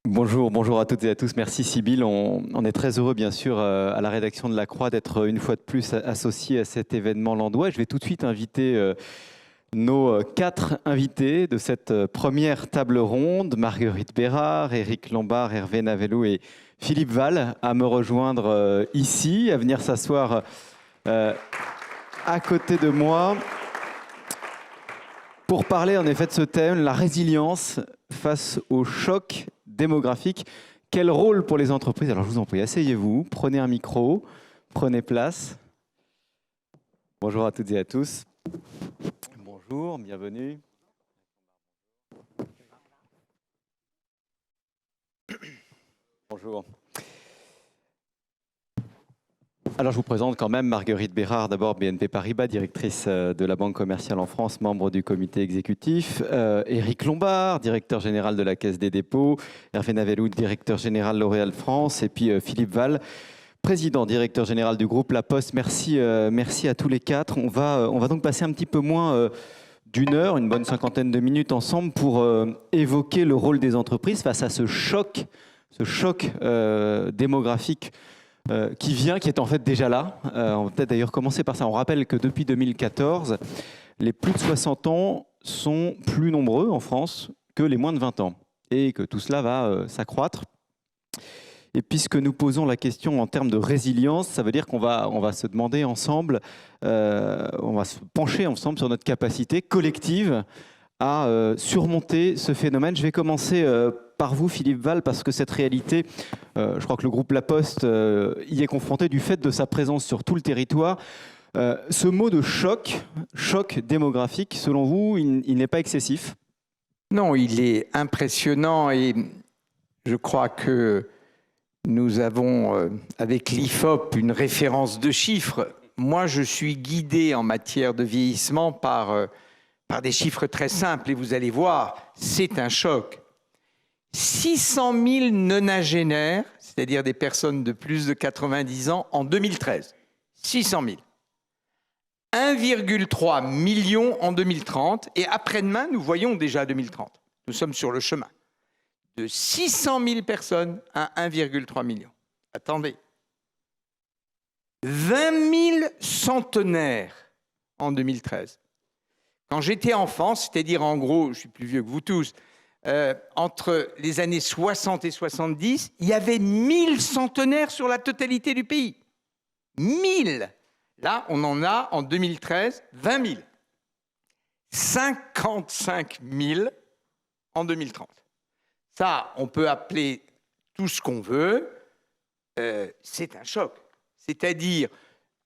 Bonjour, bonjour à toutes et à tous. Merci Sybille. On est très heureux, bien sûr, à la rédaction de La Croix d'être une fois de plus associé à cet événement landois. Je vais tout de suite inviter nos quatre invités de cette première table ronde, Marguerite Bérard, Éric Lombard, Hervé Navellou et Philippe Val, à me rejoindre ici, à venir s'asseoir à côté de moi pour parler en effet de ce thème, la résilience face au choc démographique. Quel rôle pour les entreprises? Alors je vous en prie, asseyez-vous, prenez un micro, prenez place. Bonjour à toutes et à tous. Bonjour, bienvenue. Bonjour. Alors je vous présente quand même Marguerite Bérard, d'abord BNP Paribas, directrice de la Banque commerciale en France, membre du comité exécutif. Éric Lombard, directeur général de la Caisse des dépôts. Hervé Navellou, directeur général L'Oréal France. Et puis Philippe Val, président, directeur général du groupe La Poste. Merci à tous les quatre. On va donc passer un petit peu moins d'une heure, une bonne cinquantaine de minutes ensemble pour évoquer le rôle des entreprises face à ce choc démographique qui est en fait déjà là. On va peut-être d'ailleurs commencer par ça. On rappelle que depuis 2014, les plus de 60 ans sont plus nombreux en France que les moins de 20 ans et que tout cela va s'accroître. Et puisque nous posons la question en termes de résilience, ça veut dire qu'on va se demander ensemble, on va se pencher ensemble sur notre capacité collective à surmonter ce phénomène. Je vais commencer par vous, Philippe Val, parce que cette réalité, je crois que le groupe La Poste y est confronté du fait de sa présence sur tout le territoire. Ce mot de choc démographique, selon vous, il n'est pas excessif? Non, il est impressionnant et je crois que nous avons, avec l'IFOP, une référence de chiffres. Moi, je suis guidé en matière de vieillissement par des chiffres très simples et vous allez voir, c'est un choc. 600 000 nonagénaires, c'est-à-dire des personnes de plus de 90 ans en 2013. 600 000. 1,3 million en 2030 et après-demain, nous voyons déjà 2030. Nous sommes sur le chemin. De 600 000 personnes à 1,3 million. Attendez. 20 000 centenaires en 2013. Quand j'étais enfant, c'est-à-dire en gros, je suis plus vieux que vous tous, entre les années 60 et 70, il y avait 1000 centenaires sur la totalité du pays. 1000. Là, on en a en 2013, 20 000. 55 000 en 2030. Ça, on peut appeler tout ce qu'on veut. C'est un choc. C'est-à-dire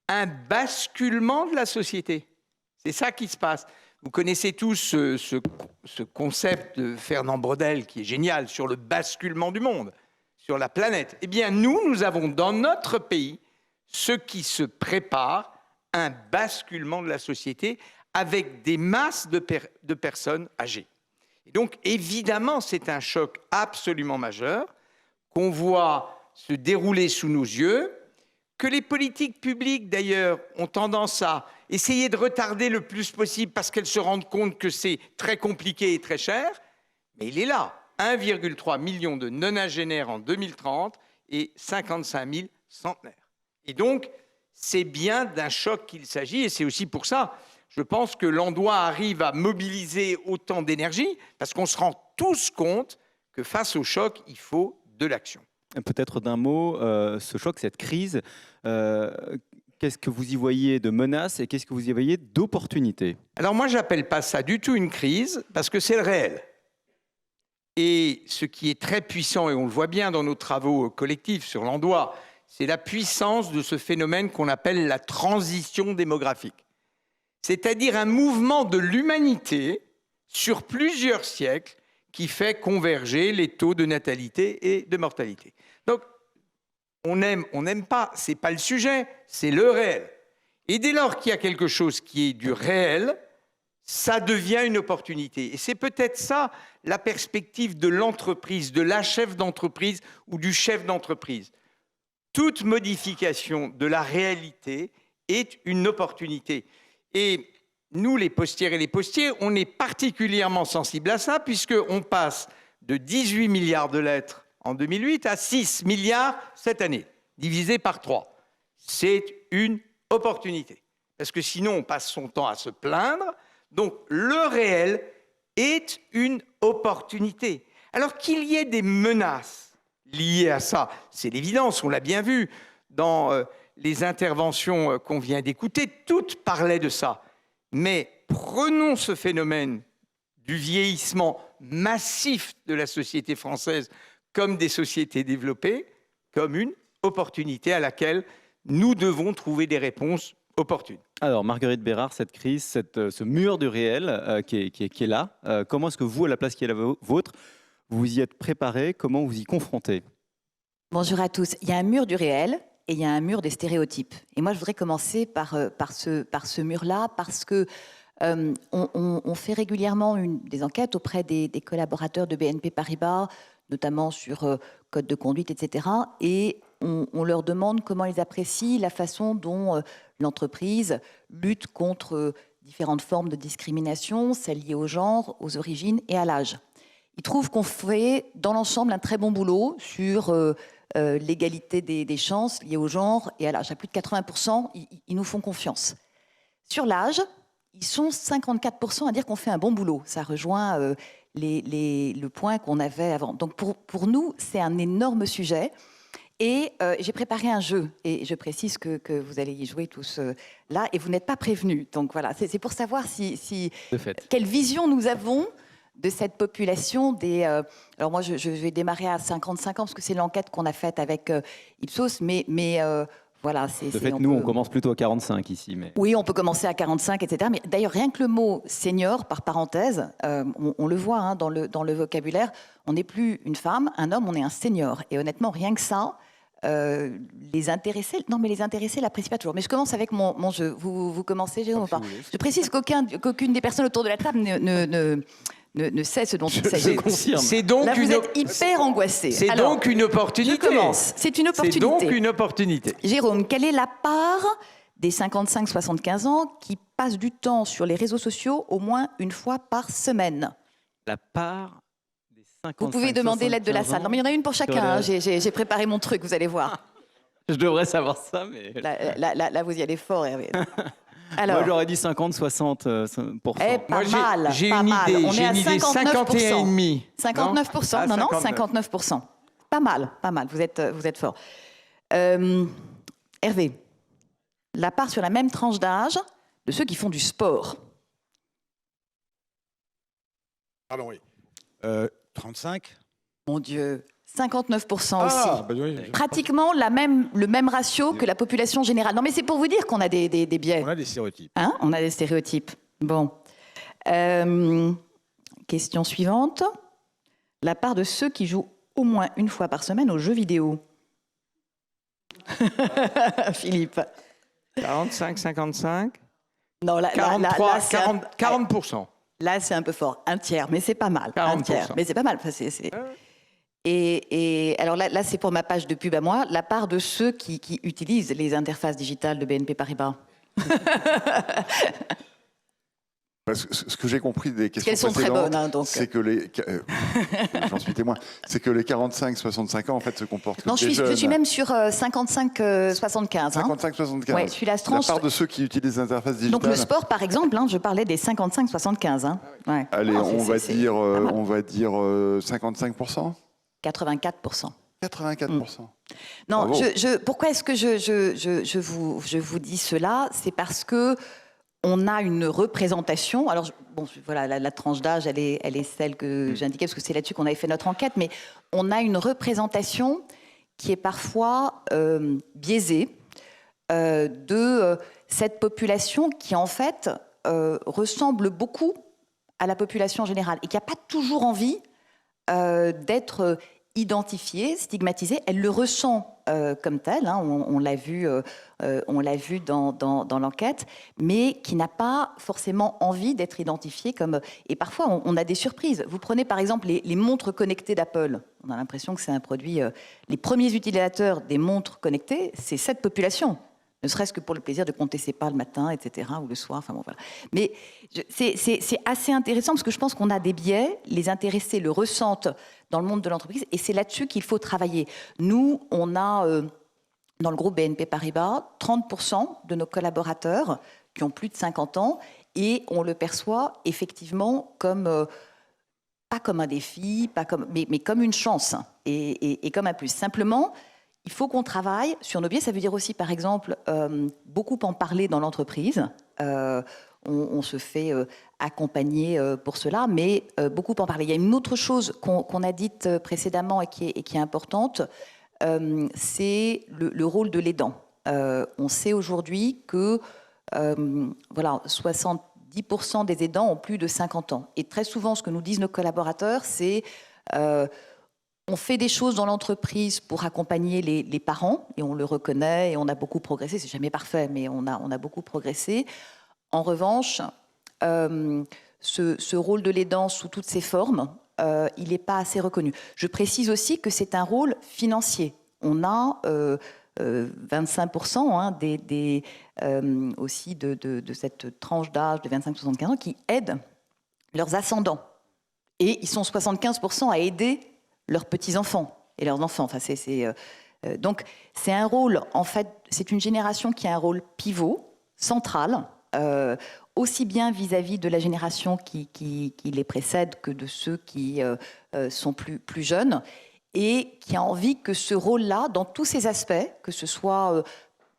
un basculement de la société. C'est ça qui se passe. Vous connaissez tous ce concept de Fernand Braudel qui est génial sur le basculement du monde, sur la planète. Eh bien, nous avons dans notre pays ce qui se prépare, un basculement de la société avec des masses de personnes âgées. Et donc, évidemment, c'est un choc absolument majeur qu'on voit se dérouler sous nos yeux, que les politiques publiques, d'ailleurs, ont tendance à essayer de retarder le plus possible parce qu'elles se rendent compte que c'est très compliqué et très cher. Mais il est là, 1,3 million de nonagénaires en 2030 et 55 000 centenaires. Et donc, c'est bien d'un choc qu'il s'agit et c'est aussi pour ça, je pense que Landois arrive à mobiliser autant d'énergie parce qu'on se rend tous compte que face au choc, il faut de l'action. Peut-être d'un mot, ce choc, cette crise, qu'est-ce que vous y voyez de menaces et qu'est-ce que vous y voyez d'opportunités? Alors moi, je n'appelle pas ça du tout une crise parce que c'est le réel. Et ce qui est très puissant, et on le voit bien dans nos travaux collectifs sur Landois, c'est la puissance de ce phénomène qu'on appelle la transition démographique. C'est-à-dire un mouvement de l'humanité sur plusieurs siècles qui fait converger les taux de natalité et de mortalité. Donc, on n'aime pas, ce n'est pas le sujet, c'est le réel. Et dès lors qu'il y a quelque chose qui est du réel, ça devient une opportunité. Et c'est peut-être ça la perspective de l'entreprise, de la chef d'entreprise ou du chef d'entreprise. Toute modification de la réalité est une opportunité. Et nous, les postières et les postiers, on est particulièrement sensibles à ça puisqu'on passe de 18 milliards de lettres en 2008 à 6 milliards cette année, divisé par 3. C'est une opportunité. Parce que sinon, on passe son temps à se plaindre. Donc, le réel est une opportunité. Alors qu'il y ait des menaces liées à ça, c'est l'évidence, on l'a bien vu dans les interventions qu'on vient d'écouter, toutes parlaient de ça. Mais prenons ce phénomène du vieillissement massif de la société française comme des sociétés développées, comme une opportunité à laquelle nous devons trouver des réponses opportunes. Alors, Marguerite Bérard, cette crise, ce mur du réel qui est là, comment est-ce que vous, à la place qui est la vôtre, vous y êtes préparé? Comment vous y confrontez? Bonjour à tous. Il y a un mur du réel et il y a un mur des stéréotypes. Et moi, je voudrais commencer par ce mur-là parce que on fait régulièrement des enquêtes auprès des collaborateurs de BNP Paribas, notamment sur code de conduite, etc. Et on leur demande comment ils apprécient la façon dont l'entreprise lutte contre différentes formes de discrimination, celles liées au genre, aux origines et à l'âge. Ils trouvent qu'on fait dans l'ensemble un très bon boulot sur l'égalité des chances liées au genre et à l'âge. À plus de 80%, ils nous font confiance. Sur l'âge, ils sont 54% à dire qu'on fait un bon boulot. Ça rejoint le point qu'on avait avant. Donc pour nous, c'est un énorme sujet. Et j'ai préparé un jeu. Et je précise que vous allez y jouer tous là. Et vous n'êtes pas prévenus. Donc voilà, c'est pour savoir quelle vision nous avons de cette population des... alors moi, je vais démarrer à 55 ans, parce que c'est l'enquête qu'on a faite avec Ipsos, mais voilà. De fait, nous, on commence plutôt à 45 ici. Mais... Oui, on peut commencer à 45, etc. Mais d'ailleurs, rien que le mot senior, par parenthèse, on le voit hein, dans le vocabulaire, on n'est plus une femme, un homme, on est un senior. Et honnêtement, rien que ça, les intéressés l'apprécient pas toujours. Mais je commence avec mon jeu. Vous commencez, Jérôme, ou pas? Je précise qu'aucune des personnes autour de la table ne sait ce dont il s'agit. C'est donc là, vous êtes hyper angoissé. C'est donc une opportunité. Je commence. C'est une opportunité. C'est donc une opportunité. Jérôme, quelle est la part des 55-75 ans qui passent du temps sur les réseaux sociaux au moins une fois par semaine? La part des 55. Vous pouvez demander l'aide de la salle. Non, mais il y en a une pour chacun. Hein. J'ai préparé mon truc, vous allez voir. Je devrais savoir ça, mais... Là vous y allez fort, Hervé. Alors, moi, j'aurais dit 50-60%. Pas mal. J'ai une idée. On est à 51,5. 59%. Non, 59%. Pas mal. Vous êtes fort. Hervé, la part sur la même tranche d'âge de ceux qui font du sport. Pardon, oui. 35. Mon Dieu, 59% aussi. Bah oui, pratiquement le même ratio que la population générale. Non, mais c'est pour vous dire qu'on a des biais. On a des stéréotypes. Hein, on a des stéréotypes. Bon. Question suivante. La part de ceux qui jouent au moins une fois par semaine aux jeux vidéo. Philippe. 45-55. Non, 40%. Là, c'est un peu fort. Un tiers, mais c'est pas mal. 40%. Un tiers, mais c'est pas mal. Enfin, Et alors là, c'est pour ma page de pub à moi, la part de ceux qui utilisent les interfaces digitales de BNP Paribas. Ce que j'ai compris des questions précédentes, très bonnes, hein, donc. C'est que les... J'en suis témoin. C'est que les 45-65 ans, en fait, se comportent comme des jeunes. Je suis même sur 55-75. 55-75. Oui, je suis la tranche. La part de ceux qui utilisent les interfaces digitales. Donc le sport, par exemple, hein, je parlais des 55-75. Hein. Ouais. Allez, on va dire 55%. 84%. 84%. Non, pourquoi est-ce que je vous dis cela? C'est parce que on a une représentation. Alors, voilà, la tranche d'âge, elle est celle que j'indiquais, parce que c'est là-dessus qu'on avait fait notre enquête, mais on a une représentation qui est parfois biaisée de cette population qui, en fait, ressemble beaucoup à la population générale et qui n'a pas toujours envie d'être identifiée, stigmatisée. Elle le ressent comme tel, hein, on l'a vu dans l'enquête, mais qui n'a pas forcément envie d'être identifiée comme... Et parfois, on a des surprises. Vous prenez par exemple les montres connectées d'Apple. On a l'impression que c'est un produit... les premiers utilisateurs des montres connectées, c'est cette population. ne serait-ce que pour le plaisir de compter ses pas le matin, etc., ou le soir, enfin bon, voilà. Mais c'est assez intéressant parce que je pense qu'on a des biais, les intéressés le ressentent dans le monde de l'entreprise, et c'est là-dessus qu'il faut travailler. Nous, on a, dans le groupe BNP Paribas, 30% de nos collaborateurs qui ont plus de 50 ans, et on le perçoit effectivement comme, pas comme un défi, mais comme une chance, et comme un plus. Simplement, il faut qu'on travaille sur nos biais. Ça veut dire aussi, par exemple, beaucoup en parler dans l'entreprise. On se fait accompagner pour cela, mais beaucoup en parler. Il y a une autre chose qu'on a dite précédemment et qui est importante, c'est le rôle de l'aidant. On sait aujourd'hui que 70% des aidants ont plus de 50 ans. Et très souvent, ce que nous disent nos collaborateurs, c'est on fait des choses dans l'entreprise pour accompagner les parents, et on le reconnaît, et on a beaucoup progressé. C'est jamais parfait, mais on a beaucoup progressé. En revanche, ce rôle de l'aidant sous toutes ses formes, il n'est pas assez reconnu. Je précise aussi que c'est un rôle financier. On a 25% aussi de cette tranche d'âge de 25-75 ans qui aident leurs ascendants. Et ils sont 75% à aider leurs petits-enfants et leurs enfants. Enfin, donc, c'est un rôle, en fait, c'est une génération qui a un rôle pivot, central, aussi bien vis-à-vis de la génération qui les précède que de ceux qui sont plus jeunes, et qui a envie que ce rôle-là, dans tous ses aspects, que ce soit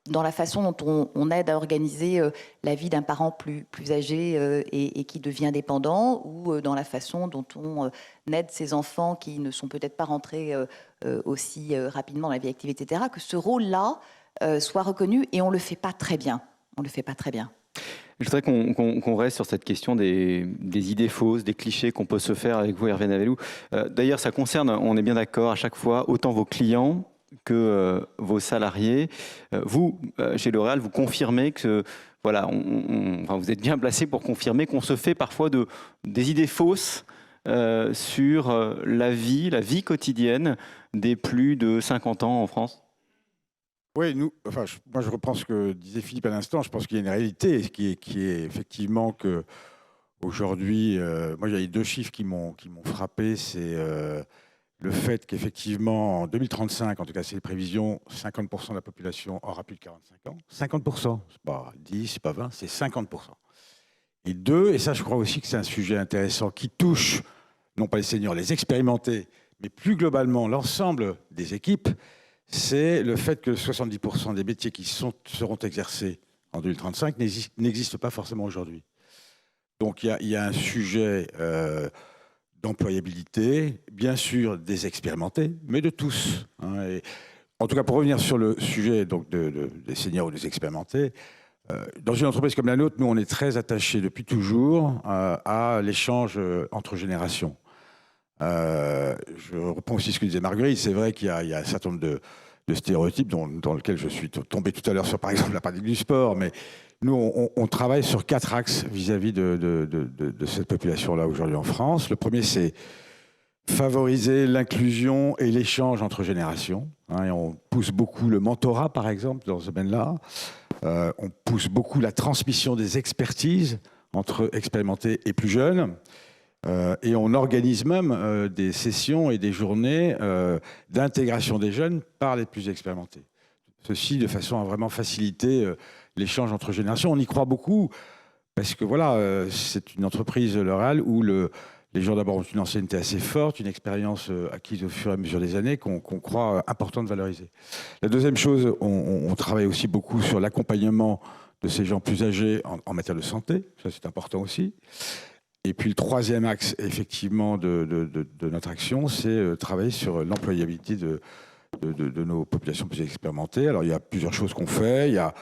dans la façon dont on aide à organiser la vie d'un parent plus âgé et qui devient dépendant, ou dans la façon dont on aide ses enfants qui ne sont peut-être pas rentrés aussi rapidement dans la vie active, etc., que ce rôle-là soit reconnu, et on ne le fait pas très bien. On le fait pas très bien. Je voudrais qu'on reste sur cette question des idées fausses, des clichés qu'on peut se faire avec vous, Hervé Navellou. D'ailleurs, ça concerne, on est bien d'accord, à chaque fois, autant vos clients que vos salariés. Vous, chez L'Oréal, vous confirmez que voilà, enfin, vous êtes bien placé pour confirmer qu'on se fait parfois des idées fausses sur la vie quotidienne des plus de 50 ans en France. Oui, moi je reprends ce que disait Philippe à l'instant. Je pense qu'il y a une réalité qui est effectivement que aujourd'hui, moi il y a 2 chiffres qui m'ont frappé. C'est le fait qu'effectivement en 2035, en tout cas c'est les prévisions, 50% de la population aura plus de 45 ans. 50%, c'est pas 10, c'est pas 20, c'est 50%. Et 2, et ça je crois aussi que c'est un sujet intéressant qui touche non pas les seniors, les expérimentés, mais plus globalement l'ensemble des équipes, c'est le fait que 70% des métiers qui seront exercés en 2035 n'existent pas forcément aujourd'hui. Donc il y a un sujet d'employabilité, bien sûr des expérimentés, mais de tous. Hein. Et, en tout cas, pour revenir sur le sujet donc, des seniors ou des expérimentés, dans une entreprise comme la nôtre, nous on est très attachés depuis toujours à l'échange entre générations. Je reprends aussi ce que disait Marguerite. C'est vrai qu'il y a un certain nombre de stéréotypes dans lesquels je suis tombé tout à l'heure sur, par exemple, la pratique du sport. Mais nous, on travaille sur 4 axes vis-à-vis de cette population-là aujourd'hui en France. Le premier, c'est favoriser l'inclusion et l'échange entre générations. Hein, et on pousse beaucoup le mentorat, par exemple, dans ce domaine-là. On pousse beaucoup la transmission des expertises entre expérimentés et plus jeunes. Et on organise même des sessions et des journées d'intégration des jeunes par les plus expérimentés. Ceci de façon à vraiment faciliter l'échange entre générations. On y croit beaucoup parce que voilà, c'est une entreprise, L'Oréal, où les gens d'abord ont une ancienneté assez forte, une expérience acquise au fur et à mesure des années qu'on croit important de valoriser. La deuxième chose, on travaille aussi beaucoup sur l'accompagnement de ces gens plus âgés en matière de santé. Ça, c'est important aussi. Et puis le troisième axe, effectivement, de notre action, c'est travailler sur l'employabilité de nos populations plus expérimentées. Alors, il y a plusieurs choses qu'on fait. Il y a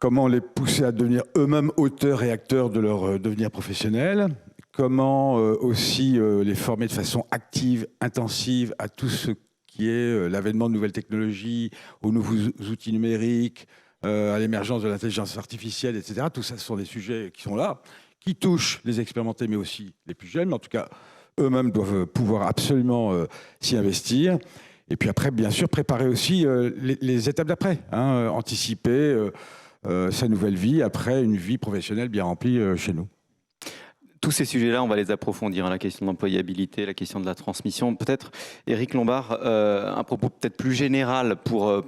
comment les pousser à devenir eux-mêmes auteurs et acteurs de leur devenir professionnel. Comment aussi les former de façon active, intensive à tout ce qui est l'avènement de nouvelles technologies, aux nouveaux outils numériques, à l'émergence de l'intelligence artificielle, etc. Tout ça, ce sont des sujets qui sont là, qui touchent les expérimentés, mais aussi les plus jeunes. Mais en tout cas, eux-mêmes doivent pouvoir absolument s'y investir. Et puis après, bien sûr, préparer aussi les étapes d'après, hein, anticiper sa nouvelle vie après une vie professionnelle bien remplie chez nous. Tous ces sujets-là, on va les approfondir, hein, la question de l'employabilité, la question de la transmission. Peut-être, Éric Lombard, un propos peut-être plus général pour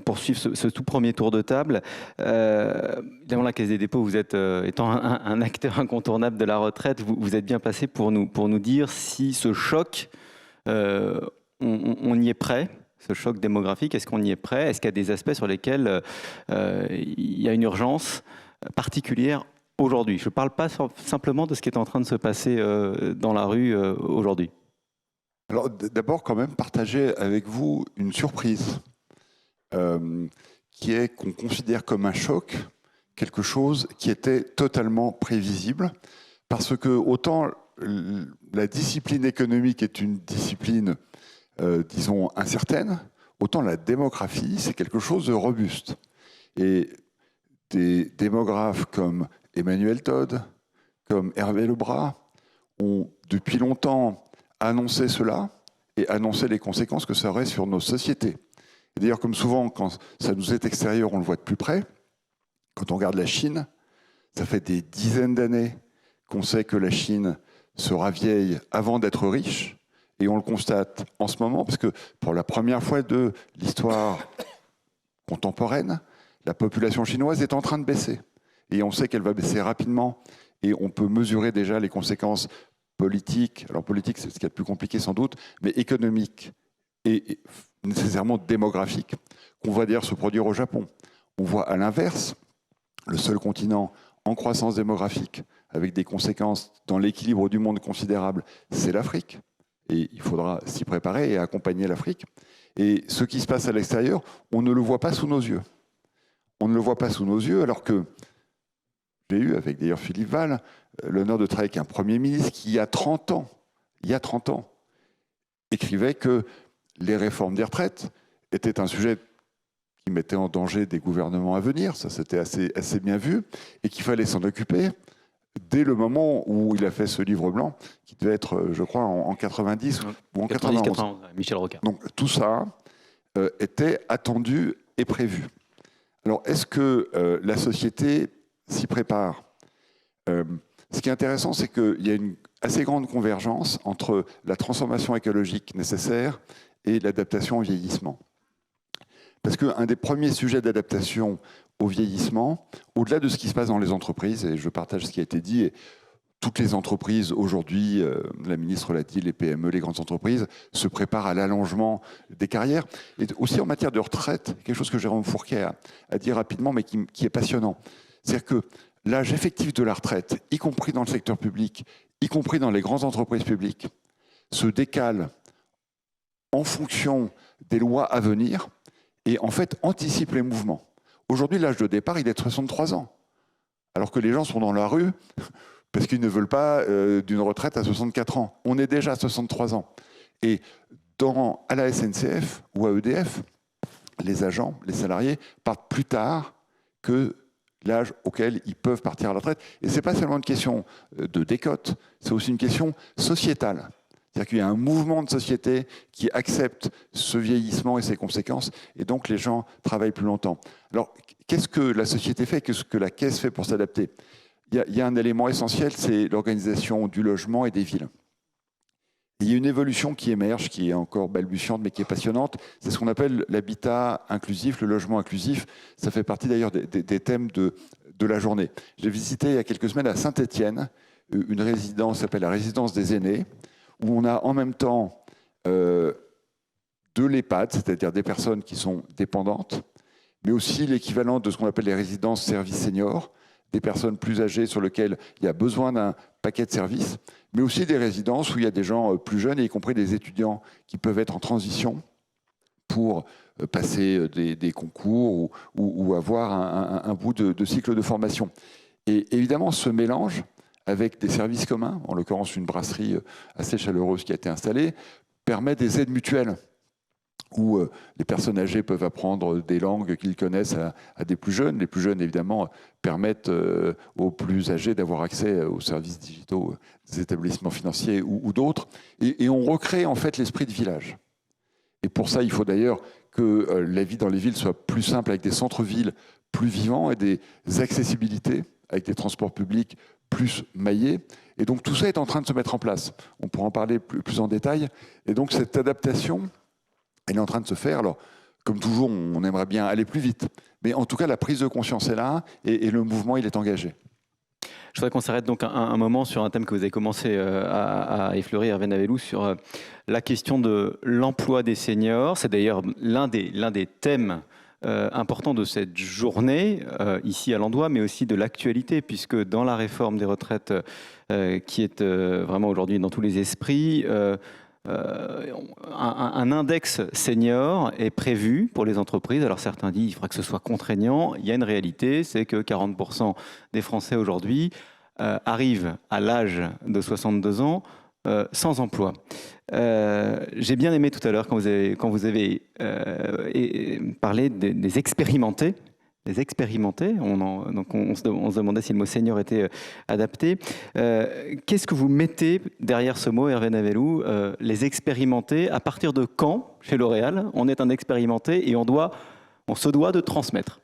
poursuivre ce tout premier tour de table. Évidemment, la Caisse des dépôts, vous êtes, étant un acteur incontournable de la retraite, vous êtes bien placé pour nous dire si ce choc, on y est prêt, ce choc démographique, est-ce qu'on y est prêt? Est-ce qu'il y a des aspects sur lesquels il y a une urgence particulière aujourd'hui? Je ne parle pas simplement de ce qui est en train de se passer dans la rue aujourd'hui. Alors d'abord, quand même, partager avec vous une surprise qui est qu'on considère comme un choc quelque chose qui était totalement prévisible, parce que autant la discipline économique est une discipline, disons, incertaine, autant la démographie, c'est quelque chose de robuste. Et des démographes comme Emmanuel Todd, comme Hervé Lebras, ont depuis longtemps annoncé cela et annoncé les conséquences que ça aurait sur nos sociétés. Et d'ailleurs, comme souvent, quand ça nous est extérieur, on le voit de plus près. Quand on regarde la Chine, ça fait des dizaines d'années qu'on sait que la Chine sera vieille avant d'être riche. Et on le constate en ce moment, parce que pour la première fois de l'histoire contemporaine, la population chinoise est en train de baisser. Et on sait qu'elle va baisser rapidement. Et on peut mesurer déjà les conséquences politiques. Alors politique, c'est ce qui est le plus compliqué sans doute, mais économiques et nécessairement démographiques, qu'on voit d'ailleurs se produire au Japon. On voit à l'inverse, le seul continent en croissance démographique, avec des conséquences dans l'équilibre du monde considérable, c'est l'Afrique. Et il faudra s'y préparer et accompagner l'Afrique. Et ce qui se passe à l'extérieur, on ne le voit pas sous nos yeux. On ne le voit pas sous nos yeux, alors que j'ai eu, avec d'ailleurs Philippe Val, l'honneur de travailler avec un Premier ministre qui, il y a 30 ans, écrivait que les réformes des retraites étaient un sujet qui mettait en danger des gouvernements à venir, ça c'était assez bien vu, et qu'il fallait s'en occuper dès le moment où il a fait ce livre blanc, qui devait être, je crois, en 90 ou en 91. Michel Rocard. Donc tout ça était attendu et prévu. Alors est-ce que la société s'y prépare? Ce qui est intéressant, c'est qu'il y a une assez grande convergence entre la transformation écologique nécessaire et l'adaptation au vieillissement. Parce qu'un des premiers sujets d'adaptation au vieillissement, au-delà de ce qui se passe dans les entreprises, et je partage ce qui a été dit, et toutes les entreprises aujourd'hui, la ministre l'a dit, les PME, les grandes entreprises, se préparent à l'allongement des carrières. Et aussi en matière de retraite, quelque chose que Jérôme Fourquet a dit rapidement, mais qui est passionnant. C'est-à-dire que l'âge effectif de la retraite, y compris dans le secteur public, y compris dans les grandes entreprises publiques, se décale en fonction des lois à venir et en fait anticipe les mouvements. Aujourd'hui, l'âge de départ, il est de 63 ans, alors que les gens sont dans la rue parce qu'ils ne veulent pas d'une retraite à 64 ans. On est déjà à 63 ans. Et à la SNCF ou à EDF, les agents, les salariés partent plus tard que l'âge auquel ils peuvent partir à la retraite. Et ce n'est pas seulement une question de décote, c'est aussi une question sociétale. C'est-à-dire qu'il y a un mouvement de société qui accepte ce vieillissement et ses conséquences, et donc les gens travaillent plus longtemps. Alors, qu'est-ce que la société fait? Qu'est-ce que la Caisse fait pour s'adapter? Il y a un élément essentiel, c'est l'organisation du logement et des villes. Il y a une évolution qui émerge, qui est encore balbutiante, mais qui est passionnante. C'est ce qu'on appelle l'habitat inclusif, le logement inclusif. Ça fait partie d'ailleurs des thèmes de la journée. J'ai visité il y a quelques semaines à Saint-Étienne une résidence qui s'appelle la résidence des aînés, où on a en même temps de l'EHPAD, c'est-à-dire des personnes qui sont dépendantes, mais aussi l'équivalent de ce qu'on appelle les résidences services seniors, des personnes plus âgées sur lesquelles il y a besoin d'un paquet de services, mais aussi des résidences où il y a des gens plus jeunes, y compris des étudiants qui peuvent être en transition pour passer des concours ou avoir un bout de cycle de formation. Et évidemment, ce mélange avec des services communs, en l'occurrence une brasserie assez chaleureuse qui a été installée, permet des aides mutuelles où les personnes âgées peuvent apprendre des langues qu'ils connaissent à des plus jeunes. Les plus jeunes, évidemment, permettent aux plus âgés d'avoir accès aux services digitaux des établissements financiers ou d'autres. Et on recrée en fait l'esprit de village. Et pour ça, il faut d'ailleurs que la vie dans les villes soit plus simple, avec des centres-villes plus vivants et des accessibilités, avec des transports publics plus maillés. Et donc tout ça est en train de se mettre en place. On pourra en parler plus en détail. Et donc cette adaptation, elle est en train de se faire. Alors, comme toujours, on aimerait bien aller plus vite. Mais en tout cas, la prise de conscience est là et le mouvement, il est engagé. Je voudrais qu'on s'arrête donc un moment sur un thème que vous avez commencé à effleurer, Hervé Navellous, sur la question de l'emploi des seniors. C'est d'ailleurs l'un des thèmes importants de cette journée, ici à l'Andois, mais aussi de l'actualité, puisque dans la réforme des retraites qui est vraiment aujourd'hui dans tous les esprits, un index senior est prévu pour les entreprises. Alors certains disent qu'il faudra que ce soit contraignant. Il y a une réalité, c'est que 40% des Français aujourd'hui arrivent à l'âge de 62 ans sans emploi. J'ai bien aimé tout à l'heure quand vous avez parlé des expérimentés. Les expérimentés, on se demandait si le mot senior était adapté. Qu'est-ce que vous mettez derrière ce mot, Hervé Navellous, les expérimentés? À partir de quand, chez L'Oréal, on est un expérimenté et on se doit de transmettre?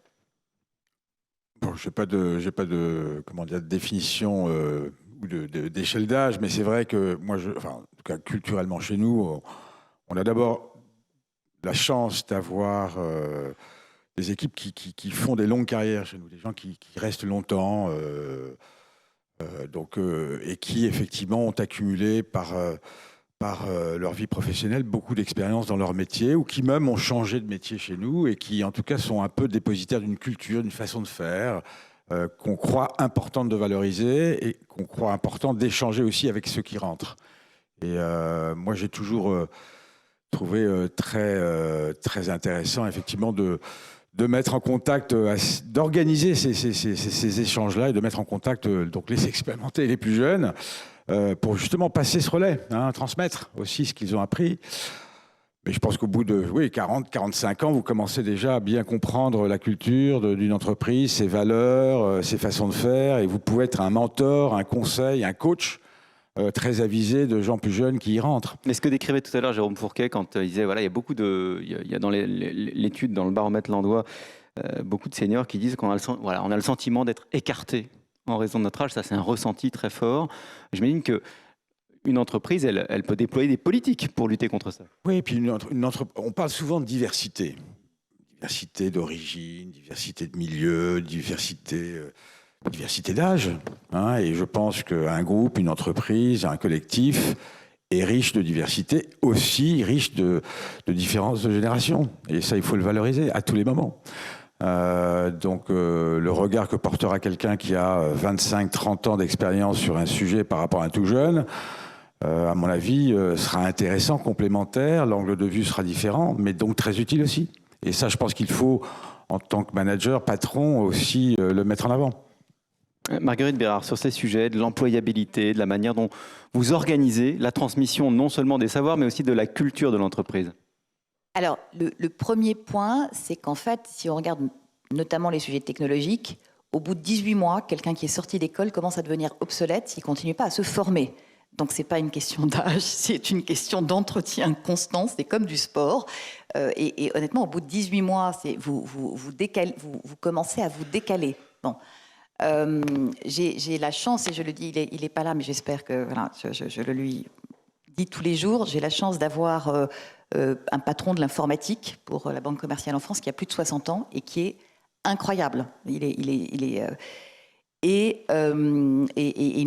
Bon, je n'ai pas de définition ou d'échelle d'âge, mais c'est vrai que moi, en tout cas culturellement chez nous, on a d'abord la chance d'avoir des équipes qui font des longues carrières chez nous, des gens qui restent longtemps, et qui effectivement ont accumulé par leur vie professionnelle beaucoup d'expérience dans leur métier, ou qui même ont changé de métier chez nous et qui en tout cas sont un peu dépositaires d'une culture, d'une façon de faire qu'on croit importante de valoriser et qu'on croit important d'échanger aussi avec ceux qui rentrent. Et moi j'ai toujours trouvé très intéressant effectivement de mettre en contact, d'organiser ces échanges-là et de mettre en contact donc les expérimentés et les plus jeunes pour justement passer ce relais, transmettre aussi ce qu'ils ont appris. Mais je pense qu'au bout de 40-45 ans, vous commencez déjà à bien comprendre la culture d'une entreprise, ses valeurs, ses façons de faire, et vous pouvez être un mentor, un conseil, un coach très avisé de gens plus jeunes qui y rentrent. Mais ce que décrivait tout à l'heure Jérôme Fourquet quand il disait, voilà, il y a beaucoup il y a dans l'étude, dans le baromètre Landois, beaucoup de seniors qui disent qu'on a le sentiment d'être écarté en raison de notre âge. Ça, c'est un ressenti très fort. J'imagine qu'une entreprise, elle peut déployer des politiques pour lutter contre ça. Oui, et puis on parle souvent de diversité. Diversité d'origine, diversité de milieu, diversité d'âge. Et je pense qu'un groupe, une entreprise, un collectif est riche de diversité, aussi riche de différences de génération. Et ça, il faut le valoriser à tous les moments. Le regard que portera quelqu'un qui a 25-30 ans d'expérience sur un sujet par rapport à un tout jeune, à mon avis, sera intéressant, complémentaire, l'angle de vue sera différent, mais donc très utile aussi. Et ça, je pense qu'il faut, en tant que manager, patron, aussi le mettre en avant. Marguerite Bérard, sur ces sujets de l'employabilité, de la manière dont vous organisez la transmission non seulement des savoirs, mais aussi de la culture de l'entreprise. Alors, le premier point, c'est qu'en fait, si on regarde notamment les sujets technologiques, au bout de 18 mois, quelqu'un qui est sorti d'école commence à devenir obsolète s'il ne continue pas à se former. Donc, ce n'est pas une question d'âge, c'est une question d'entretien constant, c'est comme du sport. Et honnêtement, au bout de 18 mois, vous commencez à vous décaler. Bon. J'ai la chance, et je le dis, il n'est pas là, mais j'espère que voilà, je le lui dis tous les jours, j'ai la chance d'avoir un patron de l'informatique pour la Banque commerciale en France qui a plus de 60 ans et qui est incroyable. Il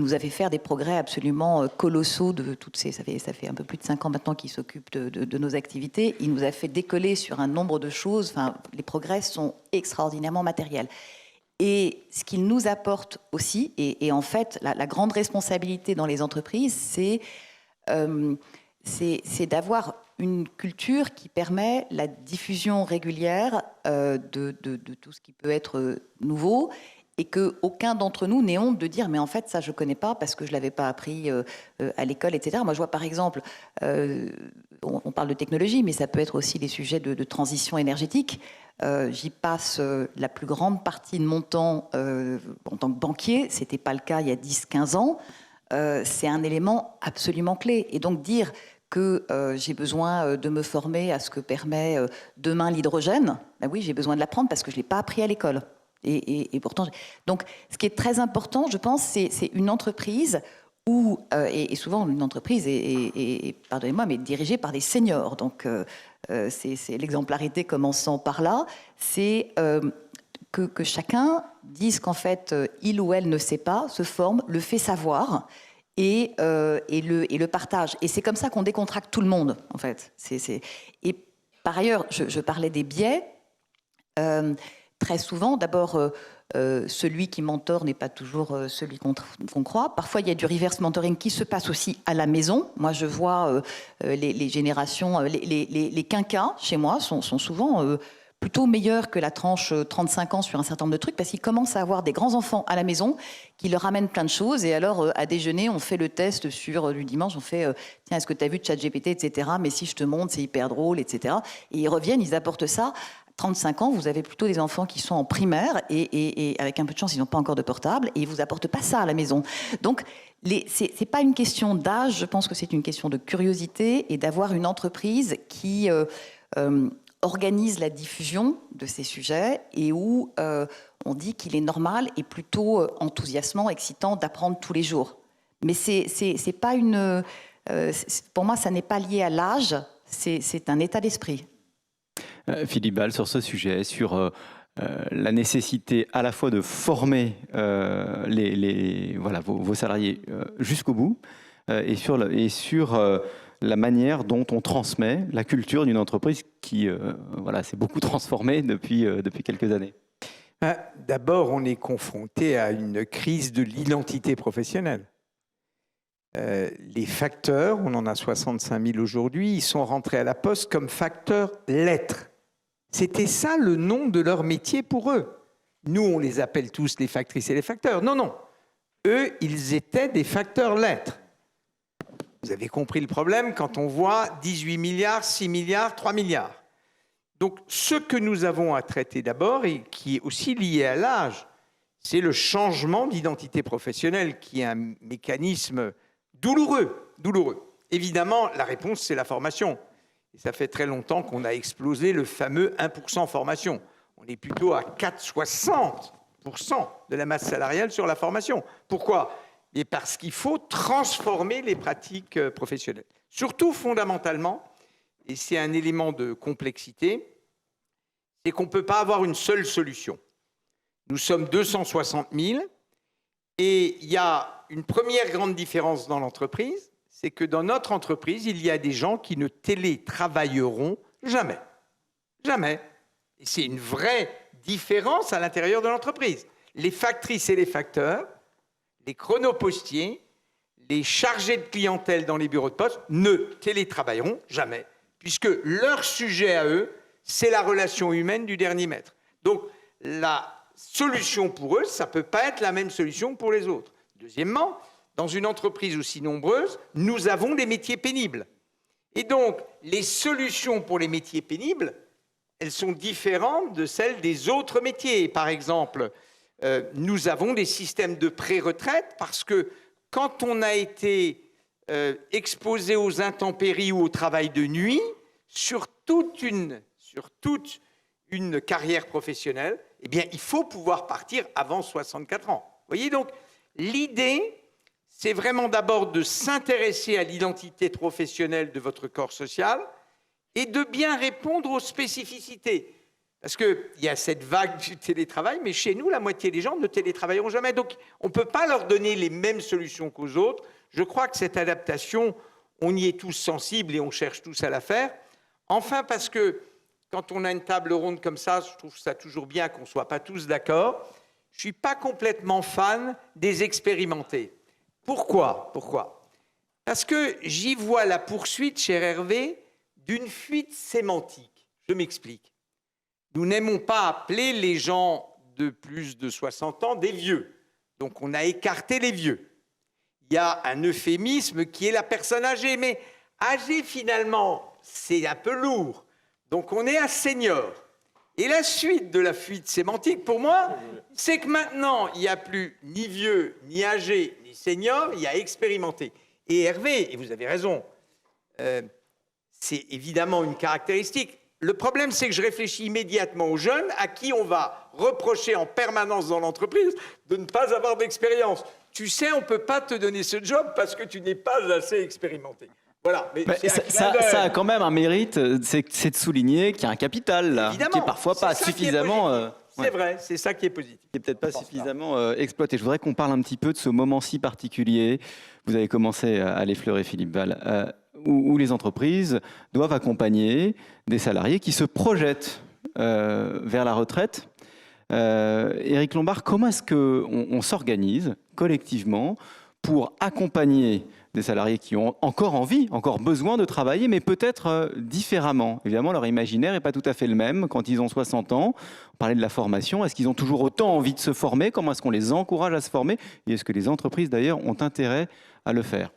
nous a fait faire des progrès absolument colossaux de toutes ces. Ça fait un peu plus de 5 ans maintenant qu'il s'occupe de nos activités. Il nous a fait décoller sur un nombre de choses. Enfin, les progrès sont extraordinairement matériels. Et ce qu'il nous apporte aussi, et en fait, la grande responsabilité dans les entreprises, c'est d'avoir une culture qui permet la diffusion régulière de tout ce qui peut être nouveau, et qu'aucun d'entre nous n'ait honte de dire « mais en fait, ça, je ne connais pas parce que je ne l'avais pas appris à l'école, etc. » Moi, je vois par exemple, on parle de technologie, mais ça peut être aussi les sujets de transition énergétique. J'y passe la plus grande partie de mon temps en tant que banquier. Ce n'était pas le cas il y a 10-15 ans. C'est un élément absolument clé. Et donc dire que j'ai besoin de me former à ce que permet demain l'hydrogène. Ben oui, j'ai besoin de l'apprendre parce que je ne l'ai pas appris à l'école. Et pourtant, donc, ce qui est très important, je pense, c'est une entreprise où, et souvent une entreprise est, pardonnez-moi, mais dirigée par des seniors. Donc, c'est l'exemplarité commençant par là. C'est que chacun dise qu'en fait, il ou elle ne sait pas, se forme, le fait savoir et le partage. Et c'est comme ça qu'on décontracte tout le monde, en fait. Et par ailleurs, je parlais des biais. Très souvent, d'abord, celui qui mentor n'est pas toujours celui qu'on croit. Parfois, il y a du reverse mentoring qui se passe aussi à la maison. Moi, je vois les générations, les quinquas chez moi sont souvent plutôt meilleurs que la tranche 35 ans sur un certain nombre de trucs parce qu'ils commencent à avoir des grands-enfants à la maison qui leur amènent plein de choses. Et alors, à déjeuner, on fait le test du dimanche. On fait, tiens, est-ce que tu as vu ChatGPT, etc. Mais si je te montre, c'est hyper drôle, etc. Et ils reviennent, ils apportent ça. 35 ans, vous avez plutôt des enfants qui sont en primaire et avec un peu de chance, ils n'ont pas encore de portable et ils ne vous apportent pas ça à la maison. Donc, ce n'est pas une question d'âge, je pense que c'est une question de curiosité et d'avoir une entreprise qui organise la diffusion de ces sujets et où on dit qu'il est normal et plutôt enthousiasmant, excitant d'apprendre tous les jours. Mais c'est pas une... pour moi, ça n'est pas lié à l'âge, c'est un état d'esprit. Philippe Ball, sur ce sujet, sur la nécessité à la fois de former vos salariés jusqu'au bout et sur la manière dont on transmet la culture d'une entreprise qui s'est beaucoup transformée depuis quelques années. D'abord, on est confronté à une crise de l'identité professionnelle. Les facteurs, on en a 65 000 aujourd'hui, ils sont rentrés à la poste comme facteurs lettres. C'était ça le nom de leur métier pour eux. Nous, on les appelle tous les factrices et les facteurs. Non, non. Eux, ils étaient des facteurs lettres. Vous avez compris le problème quand on voit 18 milliards, 6 milliards, 3 milliards. Donc, ce que nous avons à traiter d'abord, et qui est aussi lié à l'âge, c'est le changement d'identité professionnelle, qui est un mécanisme douloureux. Évidemment, la réponse, c'est la formation. Et ça fait très longtemps qu'on a explosé le fameux 1% formation. On est plutôt à 4,60% de la masse salariale sur la formation. Pourquoi ? Et parce qu'il faut transformer les pratiques professionnelles. Surtout, fondamentalement, et c'est un élément de complexité, c'est qu'on ne peut pas avoir une seule solution. Nous sommes 260 000 et il y a une première grande différence dans l'entreprise, c'est que dans notre entreprise, il y a des gens qui ne télétravailleront jamais. Jamais. Et c'est une vraie différence à l'intérieur de l'entreprise. Les factrices et les facteurs, les chronopostiers, les chargés de clientèle dans les bureaux de poste ne télétravailleront jamais, puisque leur sujet à eux, c'est la relation humaine du dernier mètre. Donc, la solution pour eux, ça ne peut pas être la même solution pour les autres. Deuxièmement, dans une entreprise aussi nombreuse, nous avons des métiers pénibles. Et donc, les solutions pour les métiers pénibles, elles sont différentes de celles des autres métiers. Par exemple, nous avons des systèmes de pré-retraite parce que quand on a été exposé aux intempéries ou au travail de nuit, sur toute une carrière professionnelle, eh bien, il faut pouvoir partir avant 64 ans. Vous voyez, donc, l'idée, c'est vraiment d'abord de s'intéresser à l'identité professionnelle de votre corps social et de bien répondre aux spécificités. Parce qu'il y a cette vague du télétravail, mais chez nous, la moitié des gens ne télétravailleront jamais. Donc, on ne peut pas leur donner les mêmes solutions qu'aux autres. Je crois que cette adaptation, on y est tous sensibles et on cherche tous à la faire. Enfin, parce que quand on a une table ronde comme ça, je trouve ça toujours bien qu'on ne soit pas tous d'accord. Je ne suis pas complètement fan des expérimentés. Pourquoi ? Parce que j'y vois la poursuite, cher Hervé, d'une fuite sémantique. Je m'explique. Nous n'aimons pas appeler les gens de plus de 60 ans des vieux. Donc on a écarté les vieux. Il y a un euphémisme qui est la personne âgée. Mais âgée, finalement, c'est un peu lourd. Donc on est un senior. Et la suite de la fuite sémantique, pour moi, c'est que maintenant, il n'y a plus ni vieux, ni âgé, ni senior, il y a expérimenté. Et Hervé, et vous avez raison, c'est évidemment une caractéristique. Le problème, c'est que je réfléchis immédiatement aux jeunes à qui on va reprocher en permanence dans l'entreprise de ne pas avoir d'expérience. Tu sais, on ne peut pas te donner ce job parce que tu n'es pas assez expérimenté. Voilà. Mais ça a quand même un mérite, c'est de souligner qu'il y a un capital là, évidemment, qui est parfois pas suffisamment... C'est vrai, c'est ça qui est positif. Qui n'est peut-être pas suffisamment exploité. Je voudrais qu'on parle un petit peu de ce moment si particulier. Vous avez commencé à l'effleurer, Philippe Val, où les entreprises doivent accompagner des salariés qui se projettent vers la retraite. Éric Lombard, comment est-ce qu'on s'organise collectivement pour accompagner des salariés qui ont encore envie, encore besoin de travailler, mais peut-être différemment? Évidemment, leur imaginaire n'est pas tout à fait le même quand ils ont 60 ans. On parlait de la formation. Est-ce qu'ils ont toujours autant envie de se former? Comment est-ce qu'on les encourage à se former? Et est-ce que les entreprises, d'ailleurs, ont intérêt à le faire?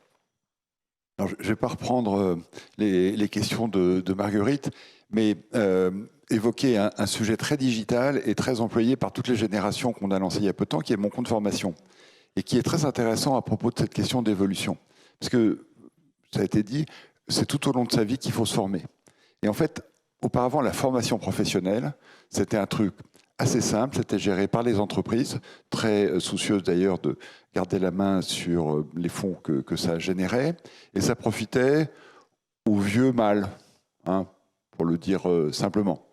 Alors, je ne vais pas reprendre les questions de Marguerite, mais évoquer un sujet très digital et très employé par toutes les générations qu'on a lancé il y a peu de temps, qui est mon compte formation, et qui est très intéressant à propos de cette question d'évolution. Parce que, ça a été dit, c'est tout au long de sa vie qu'il faut se former. Et en fait, auparavant, la formation professionnelle, c'était un truc assez simple, c'était géré par les entreprises, très soucieuses d'ailleurs de garder la main sur les fonds que ça générait, et ça profitait aux vieux mâles, hein, pour le dire simplement.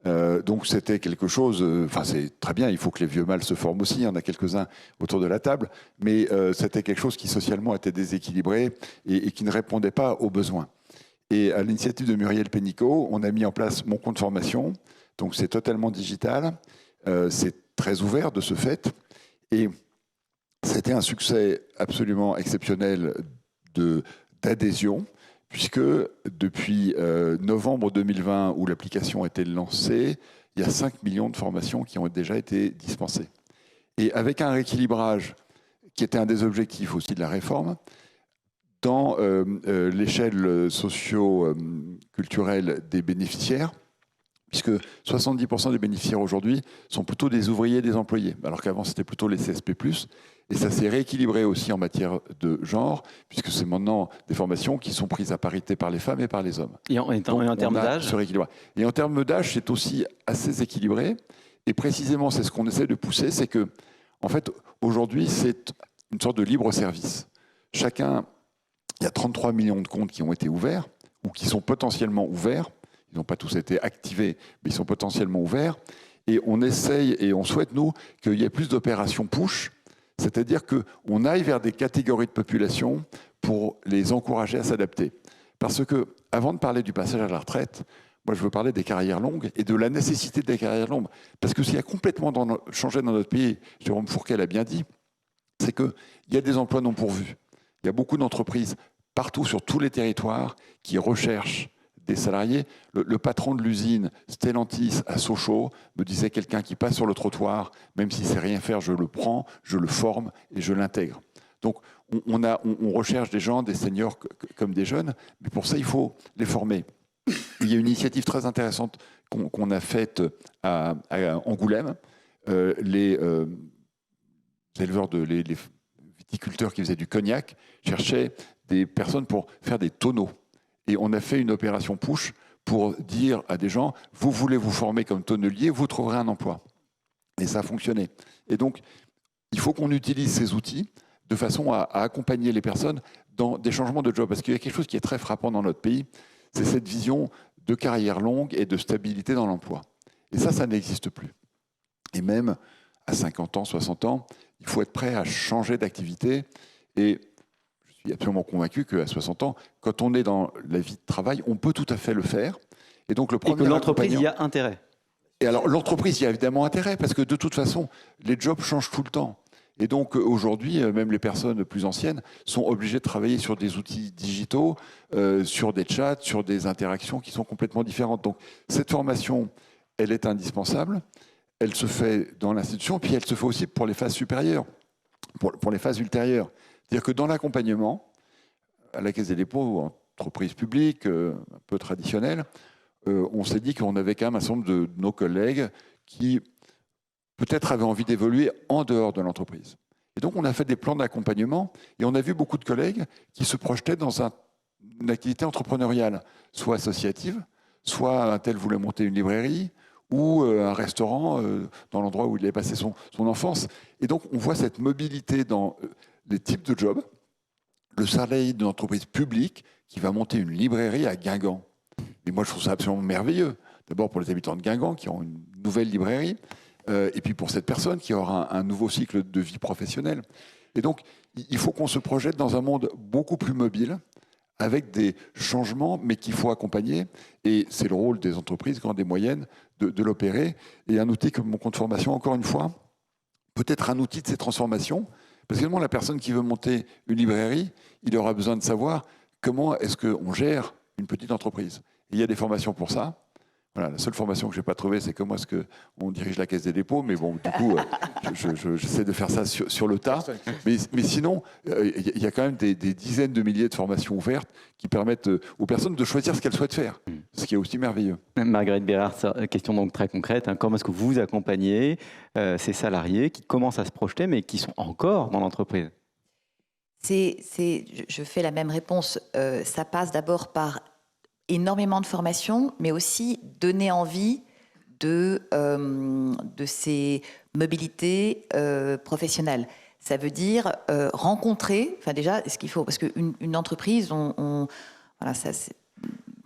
Donc c'était quelque chose, enfin c'est très bien, il faut que les vieux mâles se forment aussi, il y en a quelques-uns autour de la table, mais c'était quelque chose qui socialement était déséquilibré et qui ne répondait pas aux besoins. Et à l'initiative de Muriel Pénicaud, on a mis en place mon compte formation, donc c'est totalement digital, c'est très ouvert de ce fait, et c'était un succès absolument exceptionnel d'adhésion, puisque depuis novembre 2020, où l'application a été lancée, il y a 5 millions de formations qui ont déjà été dispensées. Et avec un rééquilibrage qui était un des objectifs aussi de la réforme, dans l'échelle socio-culturelle des bénéficiaires, puisque 70% des bénéficiaires aujourd'hui sont plutôt des ouvriers et des employés, alors qu'avant c'était plutôt les CSP+. Et ça s'est rééquilibré aussi en matière de genre, puisque c'est maintenant des formations qui sont prises à parité par les femmes et par les hommes. Et en termes d'âge? Et en termes d'âge, c'est aussi assez équilibré. Et précisément, c'est ce qu'on essaie de pousser, c'est que, en fait, aujourd'hui, c'est une sorte de libre service. Chacun, il y a 33 millions de comptes qui ont été ouverts, ou qui sont potentiellement ouverts. Ils n'ont pas tous été activés, mais ils sont potentiellement ouverts. Et on essaye, et on souhaite, nous, qu'il y ait plus d'opérations push, c'est-à-dire qu'on aille vers des catégories de population pour les encourager à s'adapter. Parce que, avant de parler du passage à la retraite, moi je veux parler des carrières longues et de la nécessité des carrières longues. Parce que ce qui a complètement changé dans notre pays, Jérôme Fourquet l'a bien dit, c'est qu'il y a des emplois non pourvus. Il y a beaucoup d'entreprises partout sur tous les territoires qui recherchent des salariés. Le patron de l'usine Stellantis à Sochaux me disait: quelqu'un qui passe sur le trottoir, même s'il ne sait rien faire, je le prends, je le forme et je l'intègre. Donc on recherche des gens, des seniors comme des jeunes, mais pour ça il faut les former. Il y a une initiative très intéressante qu'on a faite à Angoulême. Les éleveurs, les viticulteurs qui faisaient du cognac cherchaient des personnes pour faire des tonneaux. Et on a fait une opération push pour dire à des gens: vous voulez vous former comme tonnelier, vous trouverez un emploi. Et ça a fonctionné. Et donc, il faut qu'on utilise ces outils de façon à accompagner les personnes dans des changements de job. Parce qu'il y a quelque chose qui est très frappant dans notre pays, c'est cette vision de carrière longue et de stabilité dans l'emploi. Et ça n'existe plus. Et même à 50 ans, 60 ans, il faut être prêt à changer d'activité. Et je suis absolument convaincu qu'à 60 ans, quand on est dans la vie de travail, on peut tout à fait le faire. Et donc et que l'entreprise y a intérêt. Et alors l'entreprise y a évidemment intérêt, parce que de toute façon, les jobs changent tout le temps. Et donc aujourd'hui, même les personnes plus anciennes sont obligées de travailler sur des outils digitaux, sur des chats, sur des interactions qui sont complètement différentes. Donc cette formation, elle est indispensable. Elle se fait dans l'institution, puis elle se fait aussi pour les phases supérieures, pour les phases ultérieures. C'est-à-dire que dans l'accompagnement, à la Caisse des dépôts, entreprise publique, un peu traditionnelle, on s'est dit qu'on avait quand même un certain nombre de nos collègues qui peut-être avaient envie d'évoluer en dehors de l'entreprise. Et donc on a fait des plans d'accompagnement et on a vu beaucoup de collègues qui se projetaient dans un une activité entrepreneuriale, soit associative, soit un tel voulait monter une librairie, ou un restaurant dans l'endroit où il avait passé son enfance. Et donc, on voit cette mobilité dans les types de jobs. Le salarié d'une entreprise publique qui va monter une librairie à Guingamp. Et moi, je trouve ça absolument merveilleux. D'abord pour les habitants de Guingamp qui ont une nouvelle librairie, et puis pour cette personne qui aura un nouveau cycle de vie professionnelle. Et donc, il faut qu'on se projette dans un monde beaucoup plus mobile, avec des changements, mais qu'il faut accompagner. Et c'est le rôle des entreprises, grandes et moyennes, de l'opérer. Et un outil comme mon compte formation, encore une fois, peut être un outil de ces transformations. Parce que la personne qui veut monter une librairie, il aura besoin de savoir comment est-ce qu'on gère une petite entreprise. Et il y a des formations pour ça. Voilà, la seule formation que je n'ai pas trouvée, c'est comment est-ce qu'on dirige la Caisse des dépôts. Mais bon, du coup, j'essaie de faire ça sur le tas. Mais sinon, il y a quand même des dizaines de milliers de formations ouvertes qui permettent aux personnes de choisir ce qu'elles souhaitent faire. Ce qui est aussi merveilleux. Marguerite Bérard, question donc très concrète. Comment est-ce que vous accompagnez ces salariés qui commencent à se projeter, mais qui sont encore dans l'entreprise ? Je fais la même réponse. Ça passe d'abord par énormément de formation, mais aussi donner envie de ces mobilités professionnelles. Ça veut dire rencontrer, enfin déjà, ce qu'il faut, parce qu'une entreprise, voilà,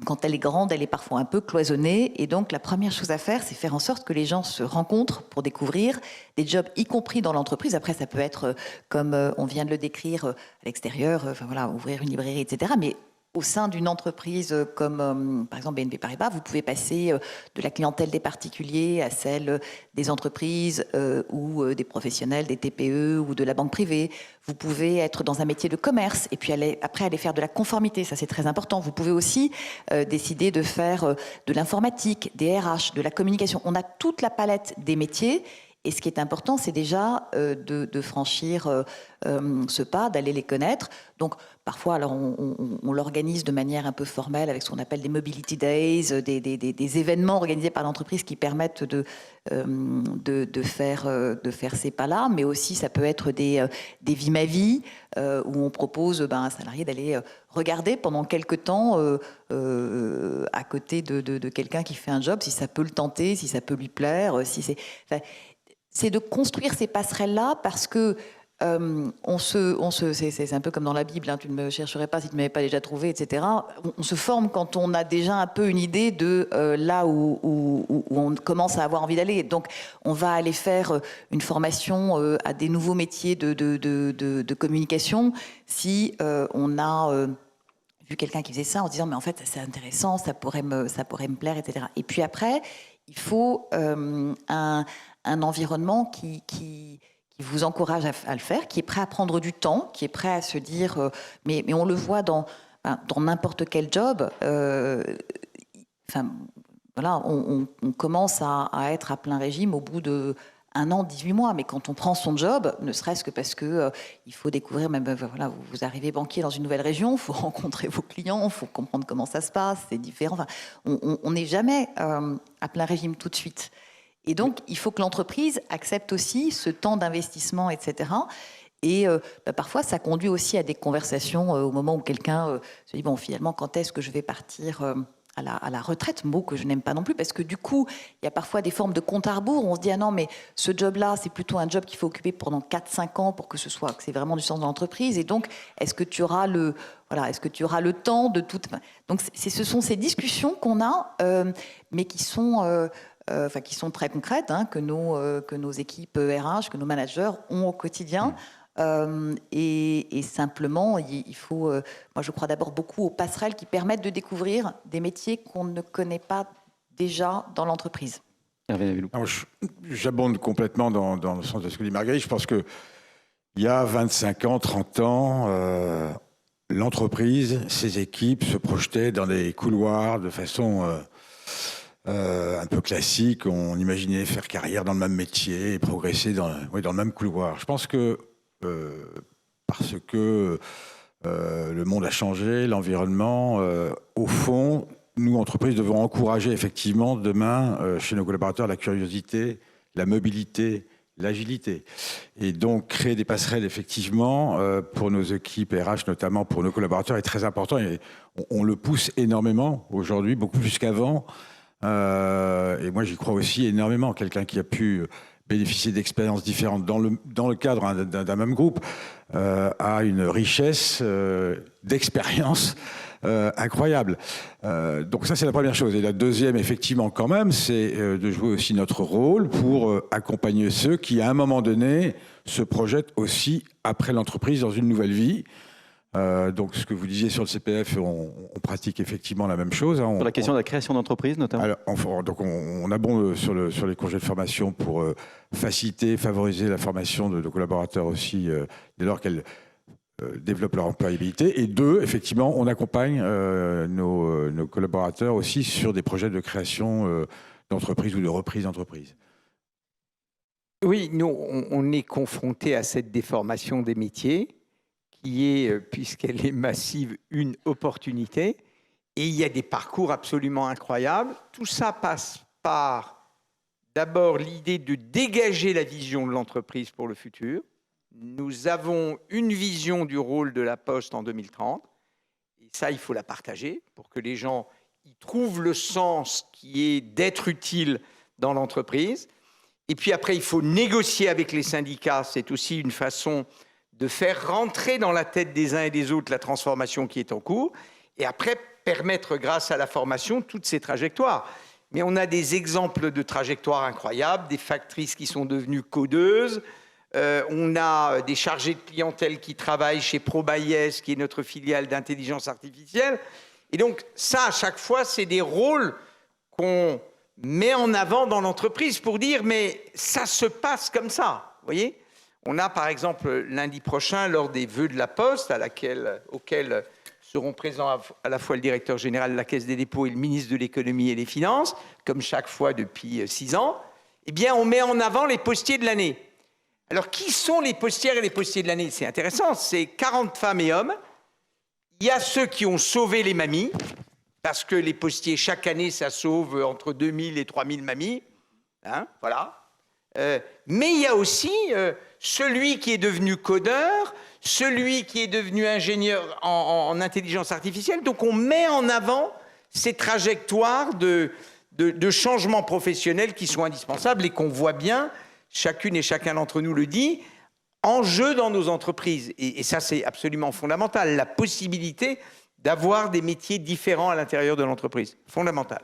quand elle est grande, elle est parfois un peu cloisonnée, et donc la première chose à faire, c'est faire en sorte que les gens se rencontrent pour découvrir des jobs, y compris dans l'entreprise. Après, ça peut être, comme on vient de le décrire, à l'extérieur, enfin voilà, ouvrir une librairie, etc. Mais au sein d'une entreprise comme, par exemple, BNP Paribas, vous pouvez passer de la clientèle des particuliers à celle des entreprises ou des professionnels, des TPE ou de la banque privée. Vous pouvez être dans un métier de commerce et puis après aller faire de la conformité. Ça, c'est très important. Vous pouvez aussi décider de faire de l'informatique, des RH, de la communication. On a toute la palette des métiers. Et ce qui est important, c'est déjà de franchir ce pas, d'aller les connaître. Donc, parfois, alors, on l'organise de manière un peu formelle avec ce qu'on appelle des mobility days, des événements organisés par l'entreprise qui permettent de faire ces pas-là. Mais aussi, ça peut être des vies ma vie où on propose à un salarié d'aller regarder pendant quelques temps à côté de quelqu'un qui fait un job, si ça peut le tenter, si ça peut lui plaire, si c'est... Enfin, c'est de construire ces passerelles-là parce que c'est un peu comme dans la Bible, hein, tu ne me chercherais pas si tu ne m'avais pas déjà trouvé, etc. On se forme quand on a déjà un peu une idée de là où on commence à avoir envie d'aller. Donc, on va aller faire une formation à des nouveaux métiers de communication si on a... vu quelqu'un qui faisait ça en se disant mais en fait c'est intéressant, ça pourrait me plaire, etc. Et puis après, il faut un environnement qui vous encourage à le faire, qui est prêt à prendre du temps, qui est prêt à se dire mais on le voit dans n'importe quel job. Voilà, on commence à être à plein régime au bout de 1 an, 18 mois, mais quand on prend son job, ne serait-ce que parce que il faut découvrir, même voilà, vous arrivez banquier dans une nouvelle région, il faut rencontrer vos clients, il faut comprendre comment ça se passe, c'est différent. Enfin, on n'est jamais à plein régime tout de suite. Et donc, il faut que l'entreprise accepte aussi ce temps d'investissement, etc. Et parfois, ça conduit aussi à des conversations au moment où quelqu'un se dit, bon, finalement, quand est-ce que je vais partir à la retraite, mot que je n'aime pas non plus, parce que du coup, il y a parfois des formes de compte à rebours où on se dit, ah non, mais ce job-là, c'est plutôt un job qu'il faut occuper pendant 4-5 ans pour que c'est vraiment du sens de l'entreprise. Et donc, est-ce que tu auras le temps de tout... Donc, ce sont ces discussions qu'on a, mais qui sont très concrètes, hein, que nos équipes RH, que nos managers ont au quotidien. Et simplement, il faut, moi je crois d'abord beaucoup aux passerelles qui permettent de découvrir des métiers qu'on ne connaît pas déjà dans l'entreprise. J'abonde complètement dans le sens de ce que dit Marguerite. Je pense qu'il y a 25 ans, 30 ans, l'entreprise, ses équipes se projetaient dans des couloirs de façon un peu classique. On imaginait faire carrière dans le même métier et progresser dans le même couloir. Je pense que parce que le monde a changé, l'environnement, au fond, nous, entreprises, devons encourager effectivement demain chez nos collaborateurs la curiosité, la mobilité, l'agilité. Et donc, créer des passerelles, effectivement, pour nos équipes RH, notamment pour nos collaborateurs, est très important. Et on le pousse énormément aujourd'hui, beaucoup plus qu'avant. Et moi, j'y crois aussi énormément. Quelqu'un qui a pu bénéficier d'expériences différentes dans le cadre d'un même groupe a une richesse d'expérience incroyable. Donc ça, c'est la première chose. Et la deuxième, effectivement, quand même, c'est de jouer aussi notre rôle pour accompagner ceux qui, à un moment donné, se projettent aussi après l'entreprise dans une nouvelle vie. Donc, ce que vous disiez sur le CPF, on pratique effectivement la même chose. Hein. Sur la question de la création d'entreprise, notamment. Alors, donc on abonde sur les congés de formation pour faciliter, favoriser la formation de collaborateurs aussi, dès lors qu'elles développent leur employabilité. Et deux, effectivement, on accompagne nos collaborateurs aussi sur des projets de création d'entreprise ou de reprise d'entreprise. Oui, nous, on est confronté à cette déformation des métiers qui est, puisqu'elle est massive, une opportunité. Et il y a des parcours absolument incroyables. Tout ça passe par, d'abord, l'idée de dégager la vision de l'entreprise pour le futur. Nous avons une vision du rôle de la Poste en 2030. Et ça, il faut la partager pour que les gens y trouvent le sens qui est d'être utile dans l'entreprise. Et puis après, il faut négocier avec les syndicats. C'est aussi une façon de faire rentrer dans la tête des uns et des autres la transformation qui est en cours. Et après, permettre, grâce à la formation, toutes ces trajectoires. Mais on a des exemples de trajectoires incroyables, des factrices qui sont devenues codeuses. On a des chargés de clientèle qui travaillent chez ProBayes, qui est notre filiale d'intelligence artificielle. Et donc, ça, à chaque fois, c'est des rôles qu'on met en avant dans l'entreprise pour dire, mais ça se passe comme ça, vous voyez ? On a, par exemple, lundi prochain, lors des vœux de la Poste, auxquels seront présents à la fois le directeur général de la Caisse des dépôts et le ministre de l'économie et des finances, comme chaque fois depuis 6 ans, eh bien, on met en avant les postiers de l'année. Alors, qui sont les postières et les postiers de l'année ? C'est intéressant, c'est 40 femmes et hommes. Il y a ceux qui ont sauvé les mamies, parce que les postiers, chaque année, ça sauve entre 2000 et 3000 mamies. Hein, voilà. Mais il y a aussi celui qui est devenu codeur, celui qui est devenu ingénieur en intelligence artificielle. Donc, on met en avant ces trajectoires de changement professionnel qui sont indispensables et qu'on voit bien, chacune et chacun d'entre nous le dit, en jeu dans nos entreprises. Et ça, c'est absolument fondamental. La possibilité d'avoir des métiers différents à l'intérieur de l'entreprise. Fondamental.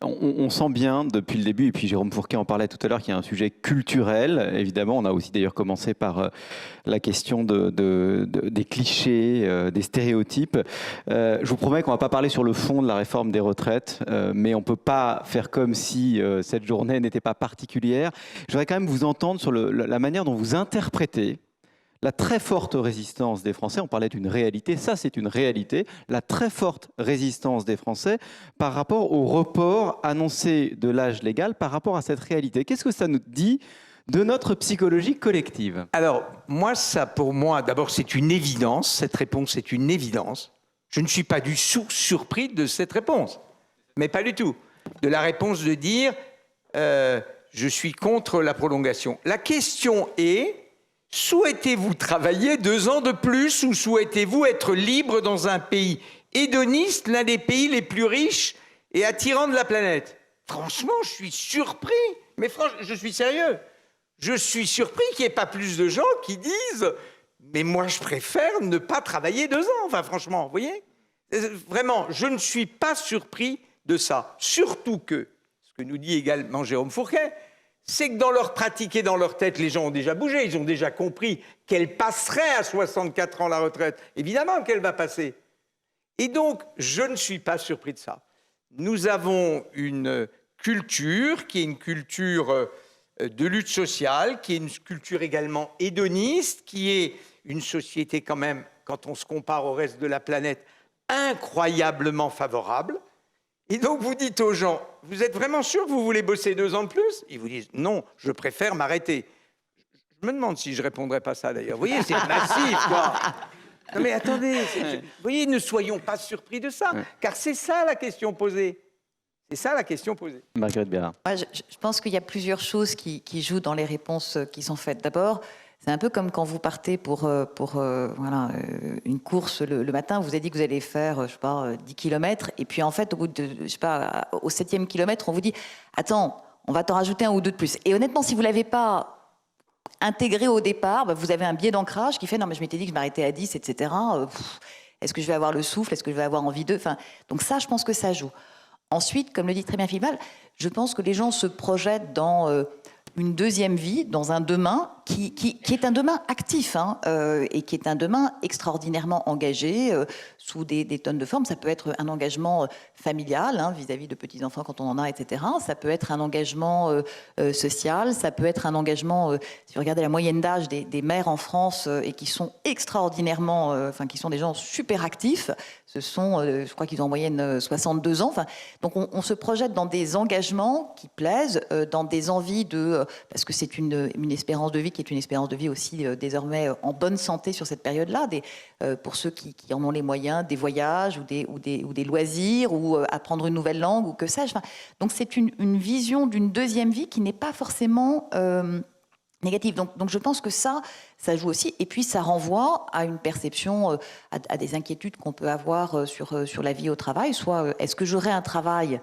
On sent bien depuis le début, et puis Jérôme Fourquet en parlait tout à l'heure, qu'il y a un sujet culturel. Évidemment, on a aussi d'ailleurs commencé par la question des clichés, des stéréotypes. Je vous promets qu'on ne va pas parler sur le fond de la réforme des retraites, mais on ne peut pas faire comme si cette journée n'était pas particulière. Je voudrais quand même vous entendre sur la manière dont vous interprétez la très forte résistance des Français. On parlait d'une réalité, ça c'est une réalité, la très forte résistance des Français par rapport au report annoncé de l'âge légal, par rapport à cette réalité. Qu'est-ce que ça nous dit de notre psychologie collective ? Alors, pour moi, d'abord, c'est une évidence. Cette réponse est une évidence. Je ne suis pas du tout surpris de cette réponse, mais pas du tout. De la réponse de dire je suis contre la prolongation. La question est: souhaitez-vous travailler 2 ans de plus ou souhaitez-vous être libre dans un pays hédoniste, l'un des pays les plus riches et attirants de la planète ? Franchement, je suis surpris. Mais franchement, je suis sérieux. Je suis surpris qu'il n'y ait pas plus de gens qui disent « Mais moi, je préfère ne pas travailler 2 ans. » Enfin, franchement, vous voyez ? Vraiment, je ne suis pas surpris de ça. Surtout que, ce que nous dit également Jérôme Fourquet, c'est que dans leur pratique et dans leur tête, les gens ont déjà bougé. Ils ont déjà compris qu'elle passerait à 64 ans la retraite. Évidemment qu'elle va passer. Et donc, je ne suis pas surpris de ça. Nous avons une culture qui est une culture de lutte sociale, qui est une culture également hédoniste, qui est une société quand même, quand on se compare au reste de la planète, incroyablement favorable. Et donc, vous dites aux gens, vous êtes vraiment sûr que vous voulez bosser 2 ans de plus ? Ils vous disent, non, je préfère m'arrêter. Je me demande si je ne répondrais pas ça, d'ailleurs. Vous voyez, c'est massif, quoi. Non, mais attendez, vous voyez, ne soyons pas surpris de ça, car c'est ça la question posée. C'est ça la question posée. Marguerite Bérard. Ouais, je pense qu'il y a plusieurs choses qui jouent dans les réponses qui sont faites. D'abord, c'est un peu comme quand vous partez pour une course le matin, vous avez dit que vous allez faire, je sais pas, 10 km, et puis en fait, au bout de, je sais pas, au 7e kilomètre, on vous dit « Attends, on va t'en rajouter un ou deux de plus ». Et honnêtement, si vous ne l'avez pas intégré au départ, bah, vous avez un biais d'ancrage qui fait « Non, mais je m'étais dit que je m'arrêtais à 10, etc. Est-ce que je vais avoir le souffle? Est-ce que je vais avoir envie d'eux ?» Enfin, donc ça, je pense que ça joue. Ensuite, comme le dit très bien Philippe Val, je pense que les gens se projettent dans une deuxième vie, dans un demain qui est un demain actif et qui est un demain extraordinairement engagé sous des tonnes de formes. Ça peut être un engagement familial vis-à-vis de petits-enfants quand on en a, etc. Ça peut être un engagement social, ça peut être un engagement, si vous regardez la moyenne d'âge des mères en France et qui sont extraordinairement, qui sont des gens super actifs, ce sont, je crois qu'ils ont en moyenne 62 ans. Donc on se projette dans des engagements qui plaisent, dans des envies parce que c'est une espérance de vie qui est une espérance de vie aussi désormais en bonne santé sur cette période-là, pour ceux qui en ont les moyens, des voyages ou des loisirs ou apprendre une nouvelle langue ou que sais-je. Donc c'est une vision d'une deuxième vie qui n'est pas forcément négative. Donc je pense que ça joue aussi. Et puis ça renvoie à une perception, à des inquiétudes qu'on peut avoir sur la vie au travail. Soit est-ce que j'aurai un travail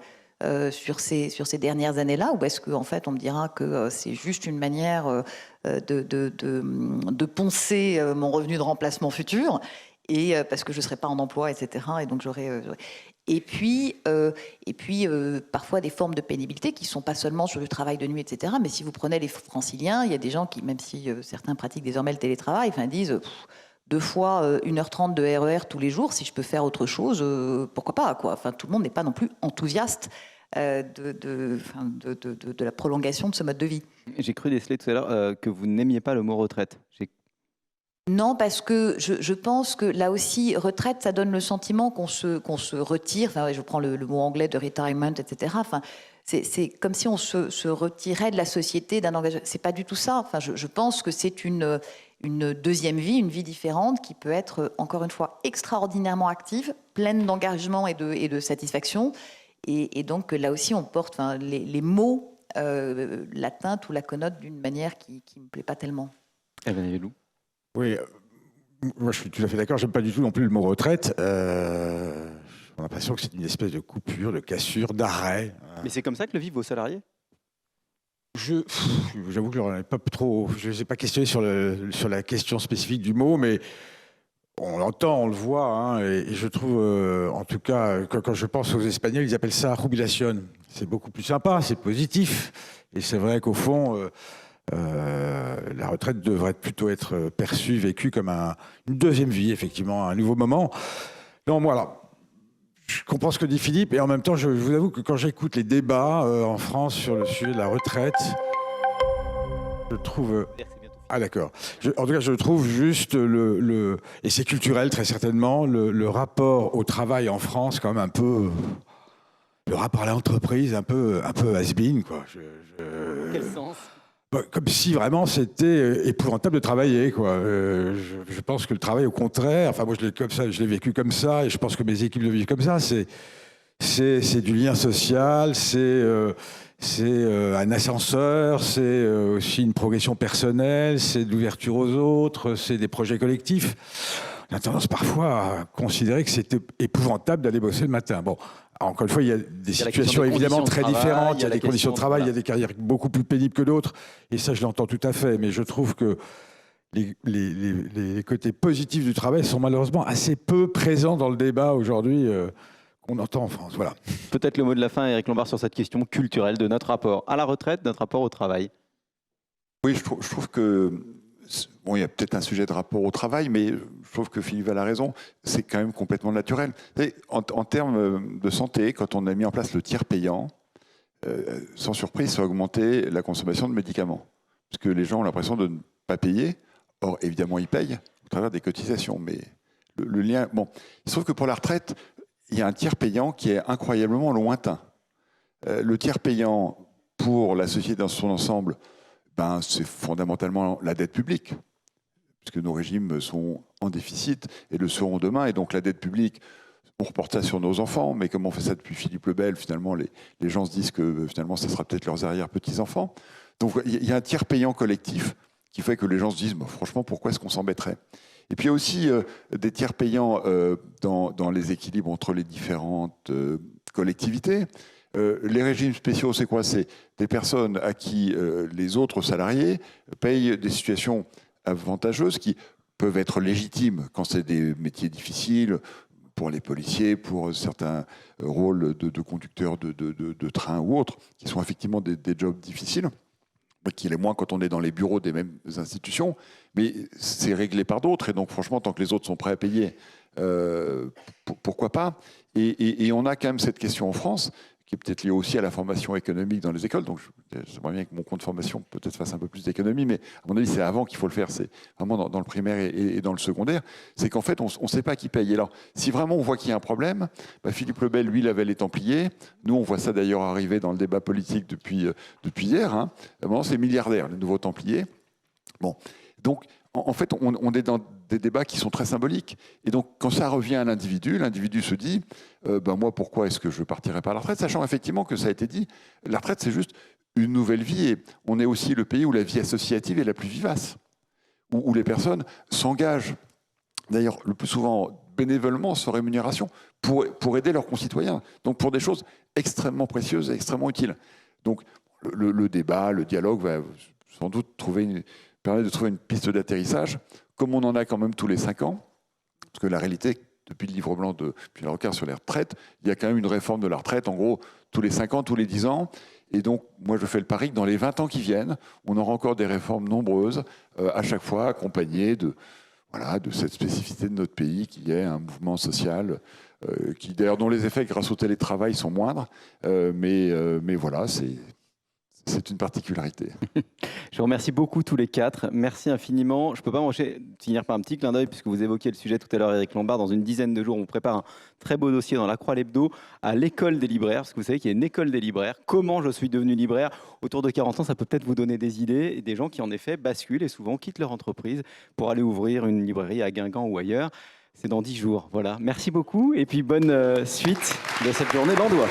sur ces dernières années-là, ou est-ce qu'en fait on me dira que c'est juste une manière de poncer mon revenu de remplacement futur, et parce que je ne serai pas en emploi, etc. Et donc Et puis parfois des formes de pénibilité qui ne sont pas seulement sur le travail de nuit, etc. Mais si vous prenez les franciliens, il y a des gens qui, même si certains pratiquent désormais le télétravail, disent 2 fois 1h30 de RER tous les jours, si je peux faire autre chose, pourquoi pas, quoi. Tout le monde n'est pas non plus enthousiaste de la prolongation de ce mode de vie. J'ai cru déceler tout à l'heure que vous n'aimiez pas le mot retraite. Non, parce que je pense que là aussi, retraite, ça donne le sentiment qu'on se retire. Je prends le mot anglais de retirement, etc. C'est comme si on se retirait de la société d'un engagement. C'est pas du tout ça. Je pense que c'est une deuxième vie, une vie différente qui peut être, encore une fois, extraordinairement active, pleine d'engagement et de satisfaction. Et donc là aussi, on porte les mots la teinte ou la connote d'une manière qui ne me plaît pas tellement. Oui, moi je suis tout à fait d'accord. J'aime pas du tout non plus le mot retraite. J'ai l'impression que c'est une espèce de coupure, de cassure, d'arrêt. Mais c'est comme ça que le vivent vos salariés ? J'avoue que je n'ai pas trop. Je ne les ai pas questionné sur la question spécifique du mot, mais on l'entend, on le voit, et je trouve, en tout cas, quand je pense aux Espagnols, ils appellent ça jubilación. C'est beaucoup plus sympa, c'est positif, et c'est vrai qu'au fond, la retraite devrait plutôt être perçue, vécue comme une deuxième vie, effectivement, un nouveau moment. Non, moi, alors, je comprends ce que dit Philippe, et en même temps, je vous avoue que quand j'écoute les débats en France sur le sujet de la retraite, je trouve... Ah d'accord. En tout cas, je trouve juste et c'est culturel très certainement, le rapport au travail en France quand même un peu... Le rapport à l'entreprise un peu has-been, quoi. Quel sens ? Comme si vraiment c'était épouvantable de travailler, quoi. Je pense que le travail, au contraire, moi je l'ai vécu comme ça, et je pense que mes équipes le vivent comme ça. C'est du lien social, c'est un ascenseur, c'est aussi une progression personnelle, c'est de l'ouverture aux autres, c'est des projets collectifs. On a tendance parfois à considérer que c'est épouvantable d'aller bosser le matin. Bon, encore une fois, il y a des situations évidemment très différentes, il y a des conditions de travail, il y a des carrières beaucoup plus pénibles que d'autres, et ça je l'entends tout à fait, mais je trouve que les côtés positifs du travail sont malheureusement assez peu présents dans le débat aujourd'hui qu'on entend en France. Voilà. Peut-être le mot de la fin, Éric Lombard, sur cette question culturelle de notre rapport à la retraite, notre rapport au travail. Oui, je trouve que... Bon, il y a peut-être un sujet de rapport au travail, mais je trouve que Philippe a raison, c'est quand même complètement naturel. En termes de santé, quand on a mis en place le tiers payant, sans surprise, ça a augmenté la consommation de médicaments. Parce que les gens ont l'impression de ne pas payer. Or, évidemment, ils payent au travers des cotisations. Mais le lien... Bon, il se trouve que pour la retraite, il y a un tiers payant qui est incroyablement lointain. Le tiers payant pour la société dans son ensemble, c'est fondamentalement la dette publique, puisque nos régimes sont en déficit et le seront demain. Et donc la dette publique, on reporte ça sur nos enfants, mais comme on fait ça depuis Philippe le Bel, finalement, les gens se disent que finalement, ça sera peut-être leurs arrière-petits-enfants. Donc, il y a un tiers payant collectif qui fait que les gens se disent, franchement, pourquoi est-ce qu'on s'embêterait? Et puis, il y a aussi des tiers payants dans les équilibres entre les différentes collectivités. Les régimes spéciaux, c'est quoi? C'est des personnes à qui les autres salariés payent des situations avantageuses qui peuvent être légitimes quand c'est des métiers difficiles, pour les policiers, pour certains rôles de conducteurs de train ou autres, qui sont effectivement des jobs difficiles, mais qui l'est moins quand on est dans les bureaux des mêmes institutions, mais c'est réglé par d'autres, et donc franchement, tant que les autres sont prêts à payer, pourquoi pas? Et on a quand même cette question en France, qui est peut-être liée aussi à la formation économique dans les écoles. Donc, j'aimerais bien que mon compte formation peut-être fasse un peu plus d'économie, mais à mon avis, c'est avant qu'il faut le faire. C'est vraiment dans le primaire et dans le secondaire. C'est qu'en fait, on ne sait pas qui paye. Et alors, si vraiment on voit qu'il y a un problème, Philippe le Bel, lui, il avait les Templiers. Nous, on voit ça d'ailleurs arriver dans le débat politique depuis hier. Hein. Maintenant, c'est milliardaires, les nouveaux Templiers. Bon, donc, en fait, on est dans des débats qui sont très symboliques. Et donc, quand ça revient à l'individu se dit, moi, pourquoi est-ce que je partirais pas à la retraite? Sachant effectivement que ça a été dit, la retraite, c'est juste une nouvelle vie. Et on est aussi le pays où la vie associative est la plus vivace, où les personnes s'engagent, d'ailleurs, le plus souvent bénévolement, sans rémunération, pour aider leurs concitoyens. Donc, pour des choses extrêmement précieuses et extrêmement utiles. Donc, le débat, le dialogue va sans doute permet de trouver une piste d'atterrissage, comme on en a quand même tous les 5 ans, parce que la réalité, depuis le livre blanc puis le regard sur les retraites, il y a quand même une réforme de la retraite, en gros, tous les 5 ans, tous les 10 ans, et donc, moi, je fais le pari que dans les 20 ans qui viennent, on aura encore des réformes nombreuses, à chaque fois accompagnées de cette spécificité de notre pays, qui est un mouvement social, d'ailleurs, dont les effets, grâce au télétravail, sont moindres, mais voilà, c'est une particularité. Je vous remercie beaucoup tous les 4. Merci infiniment. Je ne peux pas finir par un petit clin d'œil, puisque vous évoquiez le sujet tout à l'heure, Éric Lombard. Dans une dizaine de jours, on prépare un très beau dossier dans La Croix l'Hebdo à l'école des libraires, parce que vous savez qu'il y a une école des libraires. Comment je suis devenu libraire? Autour de 40 ans, ça peut peut-être vous donner des idées, et des gens qui, en effet, basculent et souvent quittent leur entreprise pour aller ouvrir une librairie à Guingamp ou ailleurs. C'est dans 10 jours. Voilà. Merci beaucoup, et puis bonne suite de cette journée d'Andois.